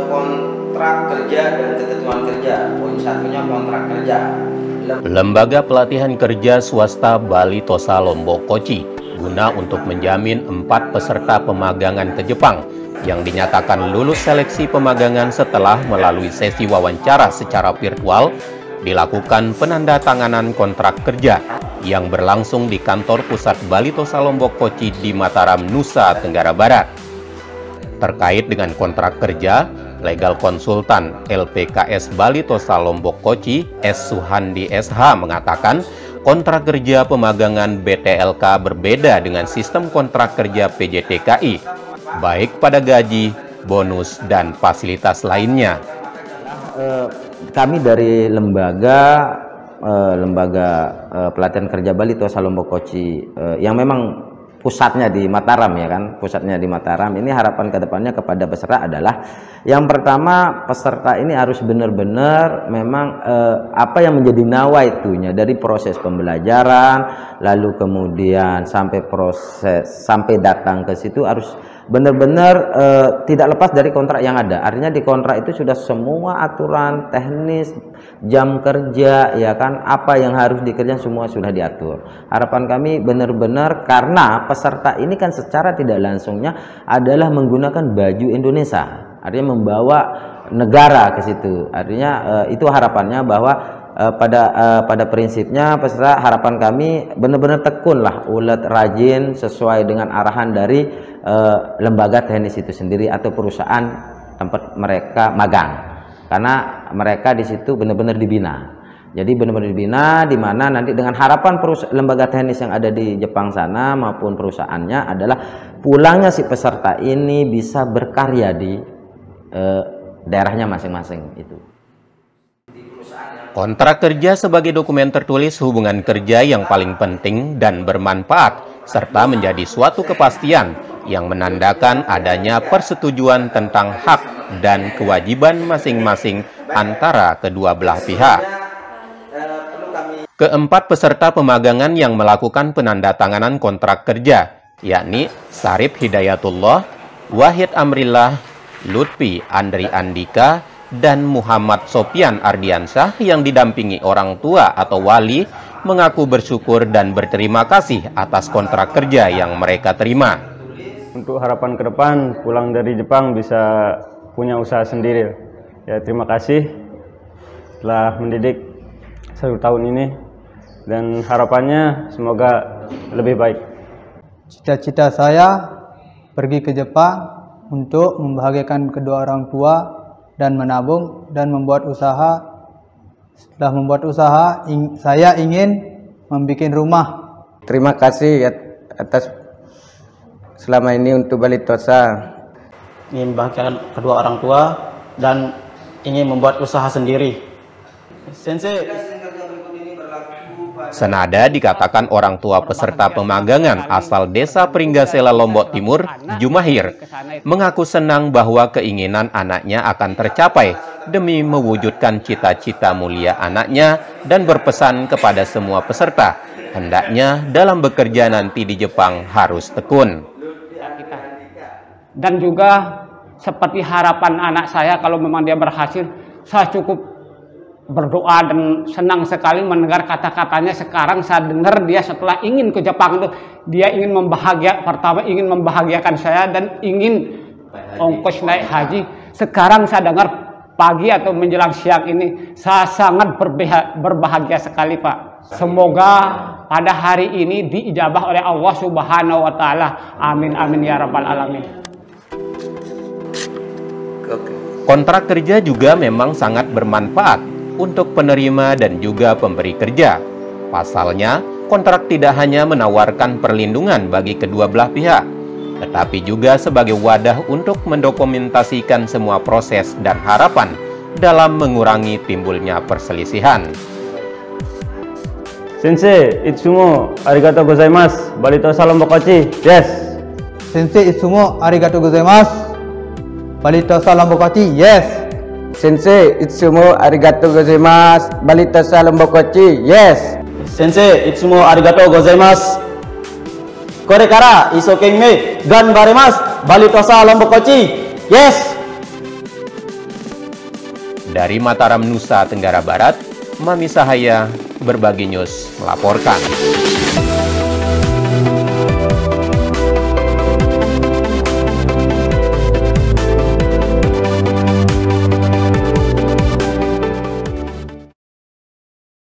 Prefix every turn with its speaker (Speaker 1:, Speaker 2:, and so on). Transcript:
Speaker 1: Kontrak kerja dan ketentuan kerja. Poin satunya kontrak kerja.
Speaker 2: Lembaga Pelatihan Kerja Swasta Bali Tosa Lombok Koci guna untuk menjamin 4 peserta pemagangan ke Jepang yang dinyatakan lulus seleksi pemagangan setelah melalui sesi wawancara secara virtual dilakukan penandatanganan kontrak kerja yang berlangsung di kantor pusat Bali Tosa Lombok Koci di Mataram, Nusa Tenggara Barat. Terkait dengan kontrak kerja, legal konsultan LPKS Bali Tosa Lombok Koci S. Suhandi SH mengatakan kontrak kerja pemagangan BTLK berbeda dengan sistem kontrak kerja PJTKI, baik pada gaji, bonus, dan fasilitas lainnya.
Speaker 1: Kami dari lembaga pelatihan kerja Bali Tosa Lombok Koci yang memang pusatnya di Mataram, ya kan, pusatnya di Mataram. Ini harapan kedepannya kepada peserta adalah yang pertama, peserta ini harus benar-benar memang apa yang menjadi nawaitunya dari proses pembelajaran, lalu kemudian sampai datang ke situ harus benar-benar tidak lepas dari kontrak yang ada. Artinya di kontrak itu sudah semua aturan teknis, jam kerja, ya kan, apa yang harus dikerjakan semua sudah diatur. Harapan kami benar-benar, karena peserta ini kan secara tidak langsungnya adalah menggunakan baju Indonesia, artinya membawa negara ke situ. Artinya itu harapannya bahwa pada prinsipnya peserta, harapan kami benar-benar tekunlah, ulet, rajin sesuai dengan arahan dari lembaga teknis itu sendiri atau perusahaan tempat mereka magang, karena mereka di situ benar-benar dibina. Jadi benar-benar dibina, di mana nanti dengan harapan lembaga teknis yang ada di Jepang sana maupun perusahaannya adalah pulangnya si peserta ini bisa berkarya di daerahnya masing-masing itu.
Speaker 2: Kontrak kerja sebagai dokumen tertulis hubungan kerja yang paling penting dan bermanfaat, serta menjadi suatu kepastian yang menandakan adanya persetujuan tentang hak dan kewajiban masing-masing antara kedua belah pihak. Keempat peserta pemagangan yang melakukan penandatanganan kontrak kerja, yakni Sarip Hidayatullah, Wahid Amrillah, Lutfi Andri Andika, dan Muhammad Sopian Ardiansyah yang didampingi orang tua atau wali, mengaku bersyukur dan berterima kasih atas kontrak kerja yang mereka terima.
Speaker 3: Untuk harapan ke depan, pulang dari Jepang bisa punya usaha sendiri. Ya, terima kasih telah mendidik 1 tahun ini, dan harapannya semoga lebih baik.
Speaker 4: Cita-cita saya pergi ke Jepang untuk membahagiakan kedua orang tua dan menabung dan membuat usaha. Setelah membuat usaha, saya ingin membuat rumah.
Speaker 5: Terima kasih atas selama ini untuk Bali Tosa.
Speaker 6: Ingin membahagiakan kedua orang tua dan ingin membuat usaha sendiri.
Speaker 2: Senada dikatakan orang tua peserta pemagangan asal Desa Pringgasela Lombok Timur, Jumahir, mengaku senang bahwa keinginan anaknya akan tercapai demi mewujudkan cita-cita mulia anaknya, dan berpesan kepada semua peserta, hendaknya dalam bekerja nanti di Jepang harus tekun.
Speaker 7: Dan juga seperti harapan anak saya, kalau memang dia berhasil, saya cukup berdoa dan senang sekali mendengar kata-katanya. Sekarang saya dengar dia setelah ingin ke Jepang itu, dia ingin pertama ingin membahagiakan saya dan ingin ongkos naik haji. Sekarang saya dengar pagi atau menjelang siang ini, saya sangat berbahagia sekali, Pak. Semoga pada hari ini diijabah oleh Allah Subhanahu wa Ta'ala. Amin amin ya rabbal alamin.
Speaker 2: Kontrak kerja juga memang sangat bermanfaat untuk penerima dan juga pemberi kerja. Pasalnya, kontrak tidak hanya menawarkan perlindungan bagi kedua belah pihak, tetapi juga sebagai wadah untuk mendokumentasikan semua proses dan harapan dalam mengurangi timbulnya perselisihan.
Speaker 3: Sensei, itsumo arigatou gozaimasu. Bali Tosa Lombok Koci. Yes.
Speaker 4: Sensei, itsumo arigatou gozaimasu. Bali Tosa Lombok Koci. Yes.
Speaker 5: Sensei, itsumo arigatou gozaimasu. Balitosa Lombok Kochi. Yes.
Speaker 6: Sensei, itsumo arigatou gozaimasu. Kore kara isokenme ganbaremasu. Balitosa Lombok Kochi. Yes.
Speaker 2: Dari Mataram, Nusa Tenggara Barat, Mami Sahaya, Berbagi News melaporkan.